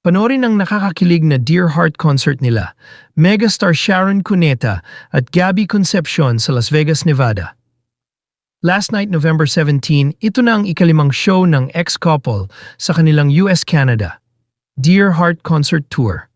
Panoorin ang nakakakilig na Dear Heart concert nila, megastar Sharon Cuneta at Gabby Concepcion sa Las Vegas, Nevada. Last night, November 17, ito na ang ikalimang show ng ex-couple sa kanilang US-Canada, Dear Heart Concert Tour.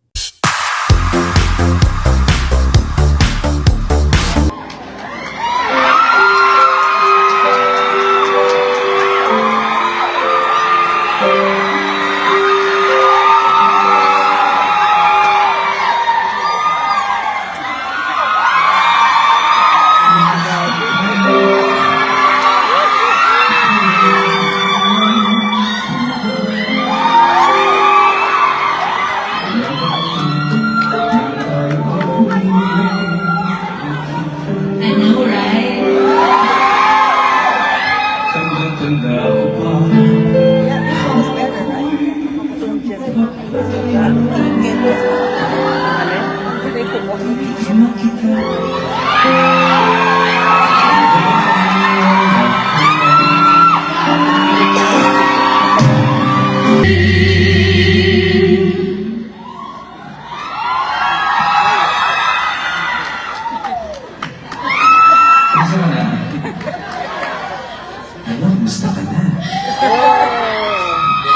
I know, right? Yeah, this one's better, right? Ano, musta ka na?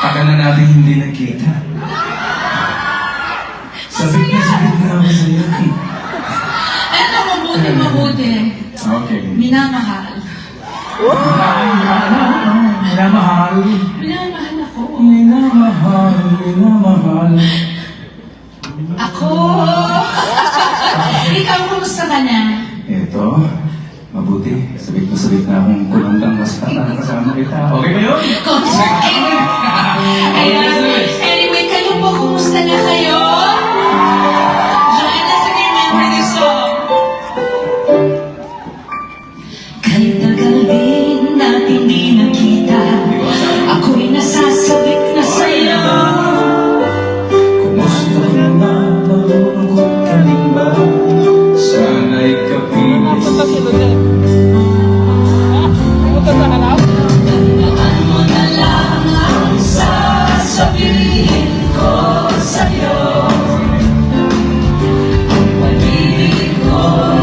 Akala na natin hindi nakita. Sabit na ako sa'yo. Eto, mabuti. Okay. Minamahal. Minamahal. Minamahal ako. Minamahal. Ako! Ikaw, kumusta ka na? Eto, mabuti. Sabit na akong kulundang basta na kasama kita. Okay ba yun? Anyway, kayo po, kumusta na kayo? Join us and remember this song. Kahit tagal din natin di nakita, ako'y nasasabik na sa'yo. Kumusta ka na? Malulungkot ka rin ba? Sana'y kapilis. Tandaan mo na lang ang sasabihin ko sa'yo. Ang pag-ibig ko,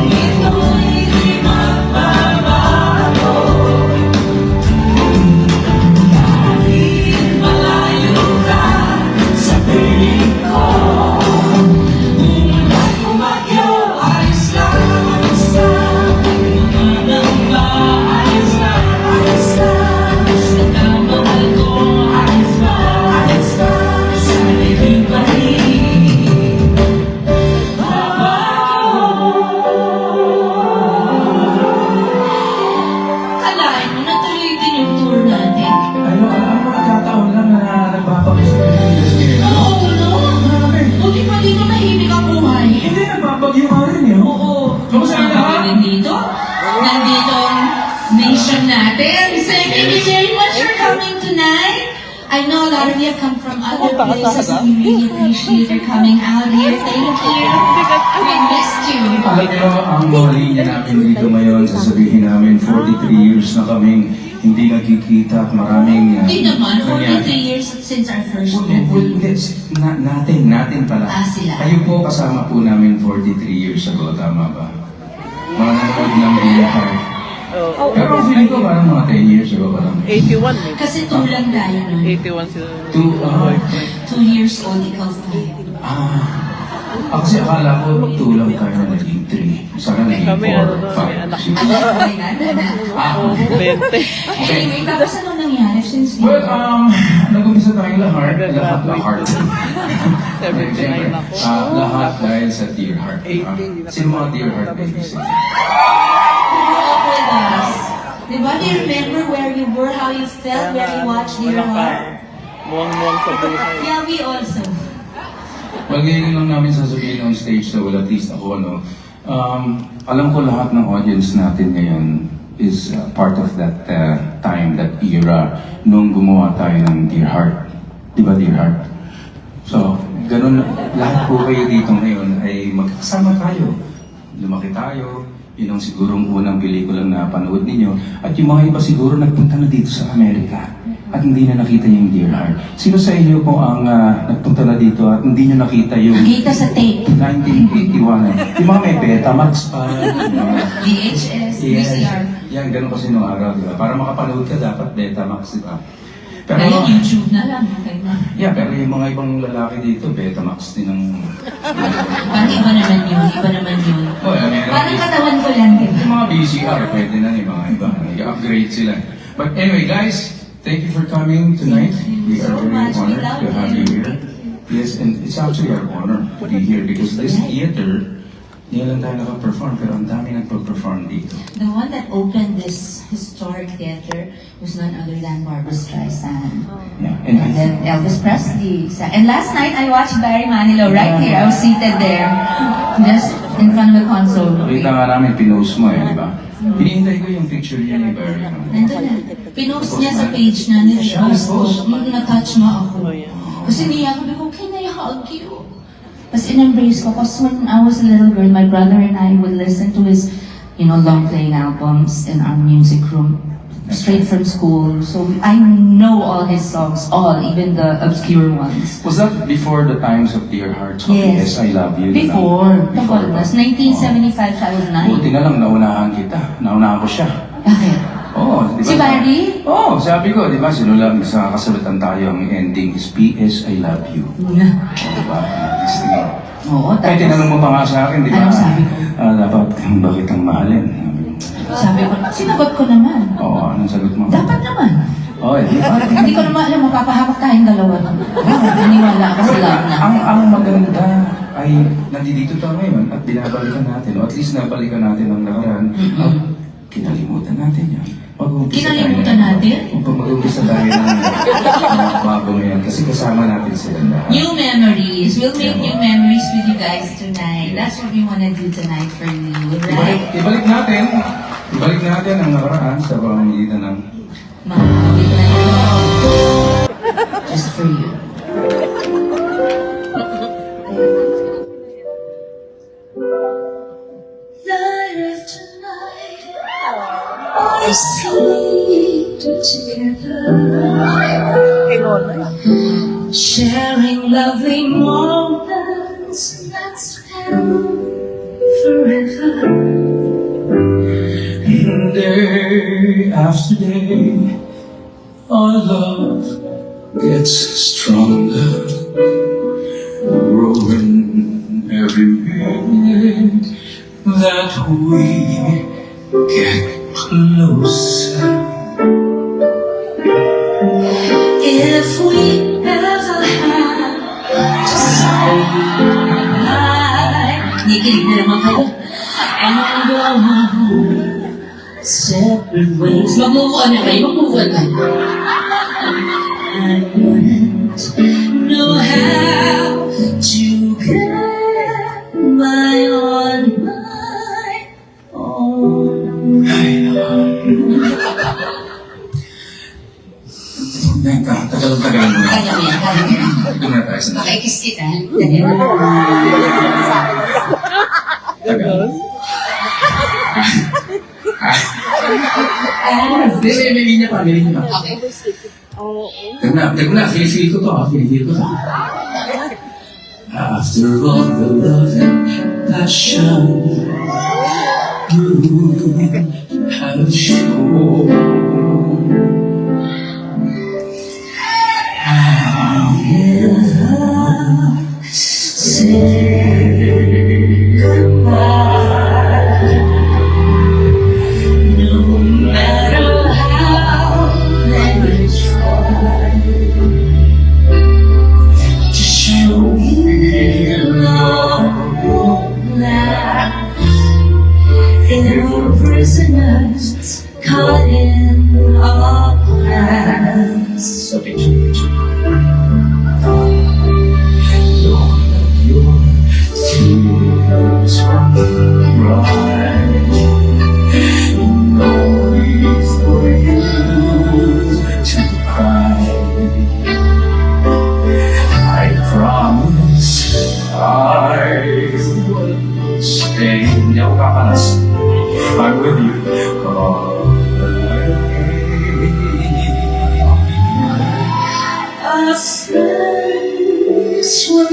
ito'y di magbabago. Kahit malayo ka sa piling ko, umulan umagyo, ayos lang. Umanang ba, ayos lang. Basta mahal ko, ayos lang. Sa libing pa rin kalahin mo, natuloy din yung tour natin. Ano, nagkataon lang na nagpapakiss ko yung Pilipinas. Oo, no? Buti pa din na mahimik ang buhay. Hindi, nagbabagyo nga rin yun. Oo. Kamusta ang lahat? Nandito ang nation natin. Thank you very much for coming tonight. I know a lot of you have come from other places and we really appreciate your coming out here. Thank you. We missed you. Alam niyo, ang mga linya namin dito ngayon, sasabihin namin 43 years na kaming hindi nagkikita at maraming Hindi naman, nangyari. 43 years since our first Hindi, movie. natin pala. Sila. Kayo po kasama po namin 43 years ago, tama ba? Mga nanood ng Dear Heart. Pero feeling ko parang mga 10 years ago pa lang. 81 maybe. Kasi tulang tayo nun. 81 sila. 2 years old, ikaw tayo. Kasi akala ko tulang tayo na naging 3. Sana naging 4, Kami, ano, may 5, anak. 6. Anak ko yan, anak. Oo, 20. Anyway, tapos ano nangyari since Well, nag-umpisa tayong lahat Nag-graduate. 79 ako. Lahat dahil sa Dear Heart. Sino mga Dear Heart babies? you grew up with us, diba? Do you remember where you were, how you felt, where you watched Dear Walang Heart? muwang-muwang sa buhay. Yeah, we also. Well, ngayon lang namin sasabihin on stage na well, at least ako, no? Alam ko lahat ng audience natin ngayon is part of that time, that era, nung gumawa tayo ng Dear Heart. Di ba, Dear Heart? So, ganun, lahat po kayo dito ngayon ay magkasama tayo. Lumaki tayo, yun ang sigurong unang pelikulang napanood ninyo. At yung mga iba siguro nagpunta na dito sa Amerika. at hindi na nakita yung Dear Heart. Sino sa inyo po ang nagpunta na dito at hindi nyo nakita yung Nakita sa tape. 1981? Yung mga may Betamax pa. VHS, VCR. Yan, ganun kasi nung araw, di ba? Para makapanood ka, dapat Betamax, di ba? Pero, Ngayon, YouTube na lang. Okay na. yeah, pero yung mga ibang lalaki dito, Betamax din ang... Parang iba naman yun. Iba naman yun. Oh, meron. Parang katawan ko lang din. Yung mga VCR, pwede na yung mga iba. Nag-upgrade sila. But anyway, guys, thank you for coming tonight. We are So very much. We honored love to have you. you here. Yes, and it's actually our honor to be here because this theater, hindi lang tayo naka-perform, pero ang dami nagpa-perform dito. The one that opened this historic theater was none other than Barbra Streisand. Yeah, and I And then Elvis Presley. And last night, I watched Barry Manilow right here. I was seated there, just in front of the console. Kita nga namin, pinost mo di ba? Hinihintay ko yung picture niya ni Barry. Nandun na. Pinost niya sa page na nag-post ko. Na-touch mo ako. Kasi niya ako, ko, can I hug you? Tapos in-embrace ko. Because when I was a little girl, my brother and I would listen to his, long playing albums in our music room. Straight from school. So I know all his songs, even the obscure ones. Was that before the times of Dear Heart? Yes. I Love You. Before. Before. That's 1975, I was 9. Buti na lang, naunahan kita. Naunahan ko siya. Bakit? Oo, di ba? Si Barry? Oo, sabi ko, di ba, sinulat sa kasalutan tayo, ang ending is P.S. I love you. Na. Di ba? Listening. Oo, Kaya tinanong mo pa nga sa akin, di ba? Anong sabi ko? Dapat kang bakit ang mahalin. Sabi ko, sinagot ko naman. Oo, anong sagot mo? Dapat naman. Oo, di ba? Hindi ko naman alam, mapapahamak tayong dalawa. Naniwala ako sa love na. Ang maganda ay nandito tayo ngayon at binabalikan natin, o at least nabalikan natin ang nakaraan, at kinalimutan natin yan. Kinalimutan natin? Mag-umpisa tayo ng mga bago ngayon kasi kasama natin sila lahat. New memories. We'll make new memories with you guys tonight. That's what we wanna do tonight for you, right? Ibalik natin ang nakaraan sa pamamagitan ng Mga kapit na ito. Just for you. Night after night, I sleep together, sharing lovely moments that span forever. day after day, our love gets stronger, growing every minute that we get closer. If we ever had to say goodbye, nakikinig na naman kayo. And go separate ways. Mag-move on na kayo, mag-move on na. I wouldn't know how to get by on my own. Tagal-tagal mo na. Kaya mo yan, kaya mo yan. Ito na tayo sa Nakikiss kita. tagal. May linya pa. Okay. Tag na, feel ko to. After all the love and passion you have shown, Say goodbye. No matter how they try to show me love now, they're prisoners caught in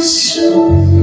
soon.